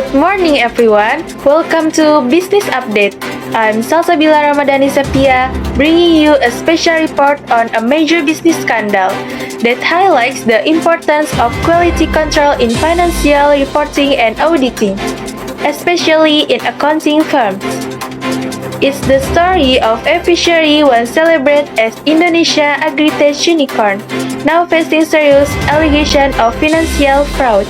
Good morning, everyone. Welcome to Business Update. I'm Salsabila Ramadhani Septia, bringing you a special report on a major business scandal that highlights the importance of quality control in financial reporting and auditing, especially in accounting firms. It's the story of a fishery once celebrated as Indonesia agritech unicorn, now facing serious allegations of financial fraud.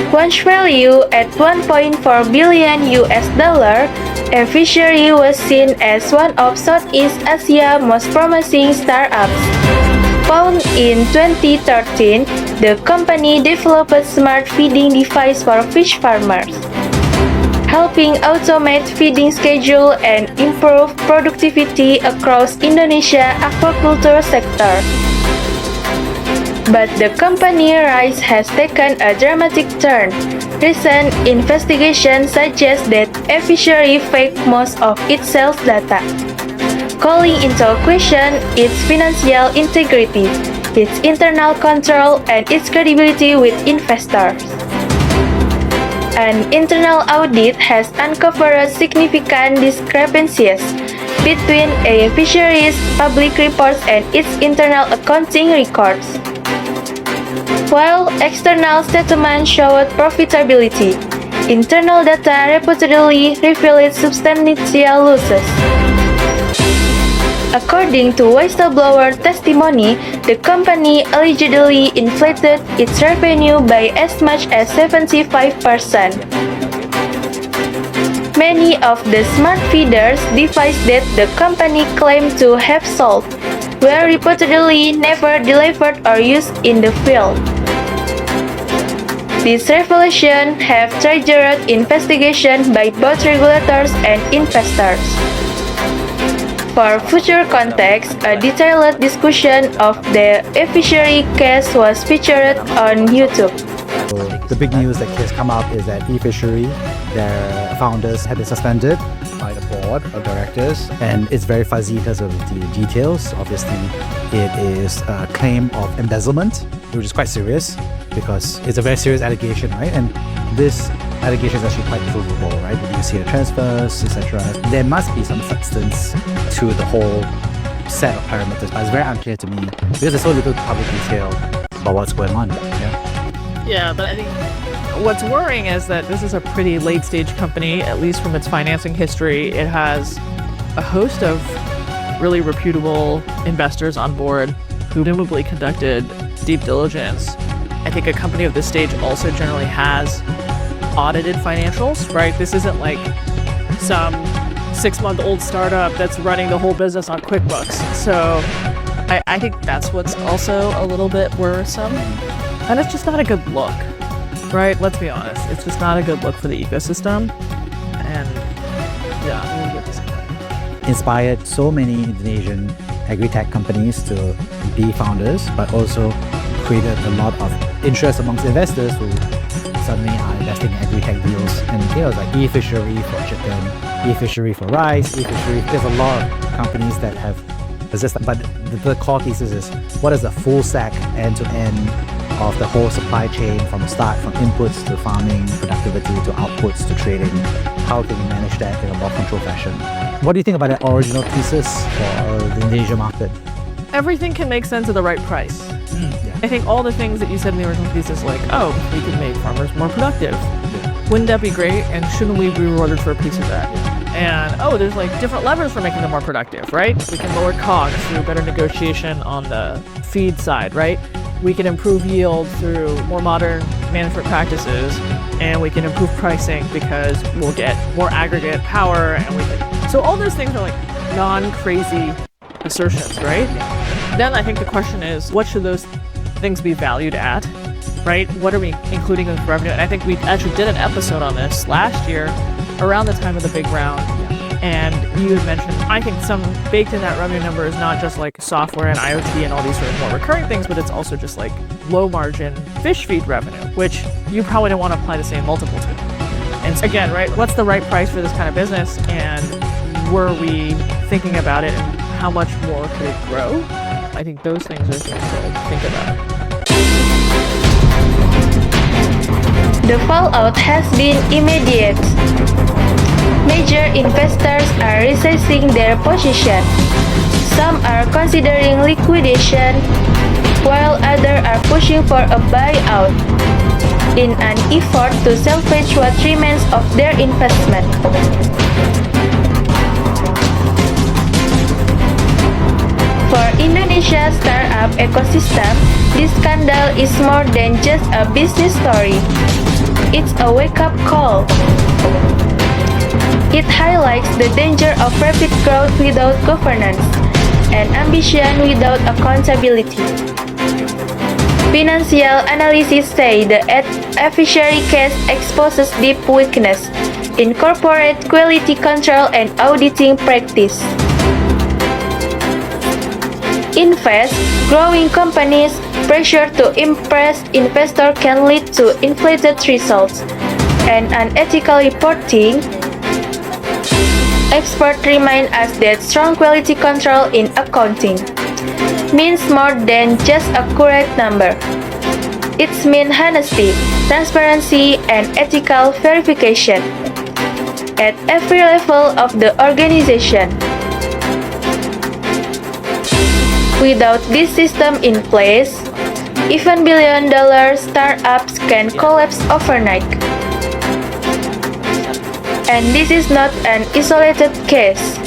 Once valued at $1.4 billion, a fishery was seen as one of Southeast Asia's most promising startups. Founded in 2013, the company developed a smart feeding device for fish farmers, helping automate feeding schedule and improve productivity across Indonesia's aquaculture sector. But the company's rise has taken a dramatic turn. Recent investigations suggest that a fishery faked most of its sales data, calling into question its financial integrity, its internal control, and its credibility with investors. An internal audit has uncovered significant discrepancies between a fishery's public reports and its internal accounting records. While external statements showed profitability, internal data reportedly revealed substantial losses. According to whistleblower testimony, the company allegedly inflated its revenue by as much as 75%. Many of the smart feeders devices that the company claimed to have sold were reportedly never delivered or used in the field. These revelations have triggered investigation by both regulators and investors. For future context, a detailed discussion of the fishery case was featured on YouTube. The big news that has come up is that eFishery, their founders have been suspended by the board of directors, and it's very fuzzy because of the details. Obviously, it is a claim of embezzlement, which is quite serious because it's a very serious allegation, right? And this allegation is actually quite provable, right? You see the transfers, etc. There must be some substance to the whole set of parameters, but it's very unclear to me because there's so little public detail about what's going on. Yeah, but I think what's worrying is that this is a pretty late-stage company, at least from its financing history. It has a host of really reputable investors on board who presumably conducted deep diligence. I think a company of this stage also generally has audited financials, right? This isn't like some 6-month-old startup that's running the whole business on QuickBooks. So I think that's what's also a little bit worrisome. And it's just not a good look, right? Let's be honest. It's just not a good look for the ecosystem. And yeah, I'm gonna get disappointed. Inspired so many Indonesian agri-tech companies to be founders, but also created a lot of interest amongst investors who suddenly are investing in agri-tech deals. And it's like eFishery for chicken, eFishery for rice, eFishery. There's a lot of companies that have existed, but the core thesis is what is the full stack end-to-end of the whole supply chain from the start, from inputs to farming, productivity to outputs to trading. How can we manage that in a more controlled fashion? What do you think about that original thesis for the Indonesia market? Everything can make sense at the right price. I think all the things that you said in the original thesis, like, oh, we could make farmers more productive. Wouldn't that be great? And shouldn't we be rewarded for a piece of that? And, oh, there's like different levers for making them more productive, right? We can lower COGS through better negotiation on the feed side, right? We can improve yield through more modern management practices, and we can improve pricing because we'll get more aggregate power, and we can... So all those things are like non-crazy assertions, right? Then I think the question is, what should those things be valued at, right? What are we including in revenue? And I think we actually did an episode on this last year around the time of the big round. And you had mentioned, I think some baked in that revenue number is not just like software and IoT and all these sort of more recurring things, but it's also just like low margin fish feed revenue, which you probably don't want to apply the same multiple to. And so again, right, what's the right price for this kind of business? And were we thinking about it and how much more could it grow? I think those things are things to think about. The fallout has been immediate. Major investors are resizing their position. Some are considering liquidation, while others are pushing for a buyout in an effort to salvage what remains of their investment. For Indonesia's startup ecosystem, this scandal is more than just a business story. It's a wake-up call. It highlights the danger of rapid growth without governance and ambition without accountability. Financial analysts say the Fishery case exposes deep weakness in corporate quality control and auditing practice. In fact, growing companies' pressure to impress investors can lead to inflated results and unethical reporting. Experts remind us that strong quality control in accounting means more than just a accurate number. It means honesty, transparency, and ethical verification at every level of the organization. Without this system in place, even billion-dollar startups can collapse overnight. And this is not an isolated case.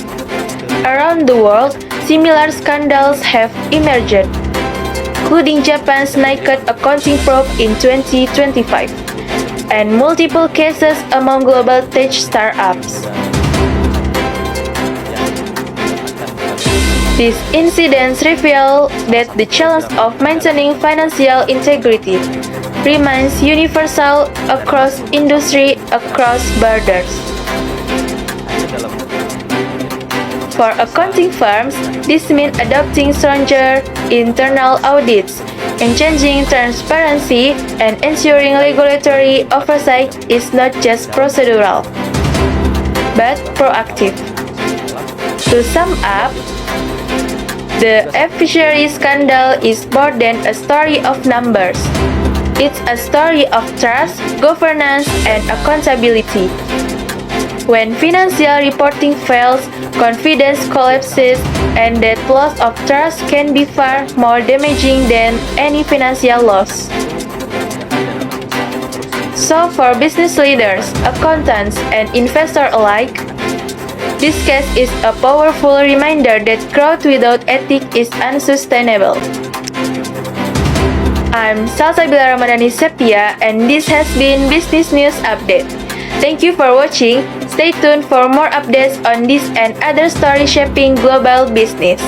Around the world, similar scandals have emerged, including Japan's naked accounting probe in 2025, and multiple cases among global tech startups. These incidents reveal that the challenge of maintaining financial integrity remains universal across industry, across borders. For accounting firms, this means adopting stronger internal audits, enhancing transparency, and ensuring regulatory oversight is not just procedural, but proactive. To sum up, the Fishery scandal is more than a story of numbers. It's a story of trust, governance, and accountability. When financial reporting fails, confidence collapses, and that loss of trust can be far more damaging than any financial loss. So for business leaders, accountants, and investors alike, this case is a powerful reminder that growth without ethics is unsustainable. I'm Salsabila Ramadhani Sepia, and this has been Business News Update. Thank you for watching. Stay tuned for more updates on this and other stories shaping global business.